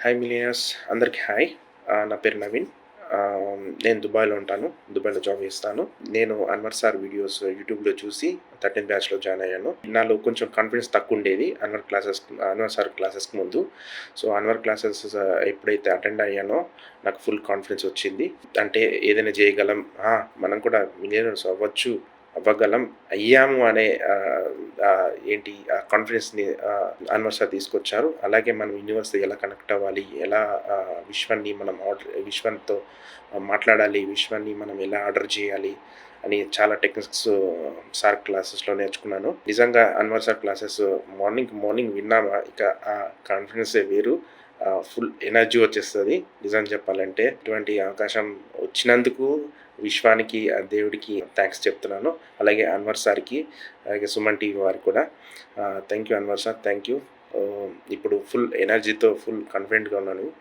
Hi millionaires అందరికి hi. నా పేరు నవీన్. నేను దుబాయ్‌లో ఉంటాను. దుబాయ్‌లో జాబ్ చేస్తాను. నేను అన్వర్ సార్ వీడియోస్ యూట్యూబ్‌లో చూసి 13 బ్యాచ్‌లో జాయిన్ అయ్యాను. నాలో కొంచెం కాన్ఫిడెన్స్ తక్కువుండేది అన్వర్ సార్ క్లాసెస్‌కి ముందు. సో, అన్వర్ క్లాసెస్ ఎప్పుడైతే అటెండ్ అయ్యానో నాకు ఫుల్ కాన్ఫిడెన్స్ వచ్చింది. అంటే ఏదైనా చేయగలం. మనం కూడా మిలియనర్స్ అవ్వగలం, అయ్యాము అనే ఆ కాన్ఫిడెన్స్‌ని అన్వర్ సార్ తీసుకొచ్చారు. అలాగే మనం యూనివర్స్‌తో ఎలా కనెక్ట్ అవ్వాలి, ఎలా విశ్వంతో మాట్లాడాలి, విశ్వాన్ని మనం ఎలా ఆర్డర్ చేయాలి అని చాలా టెక్నిక్స్ సార్ క్లాసెస్‌లో నేర్చుకున్నాను. నిజంగా అన్వర్ సార్ క్లాసెస్ మార్నింగ్ విన్నామా ఇక ఆ కాన్ఫిడెన్సే వేరు. ఫుల్ ఎనర్జీ వచ్చేస్తది నిజం చెప్పాలంటే. ఇటువంటి అవకాశం వచ్చినందుకు విశ్వానికి, ఆ దేవుడికి థాంక్స్ చెప్తున్నాను. అలాగే అన్వర్ సార్‌కి, అలాగే సుమన్ టీవీ వారికి కూడా thank you Anwar sir. Thank you. ఇప్పుడు ఫుల్ ఎనర్జీతో ఫుల్ కాన్ఫిడెంట్‌గా ఉన్నాను.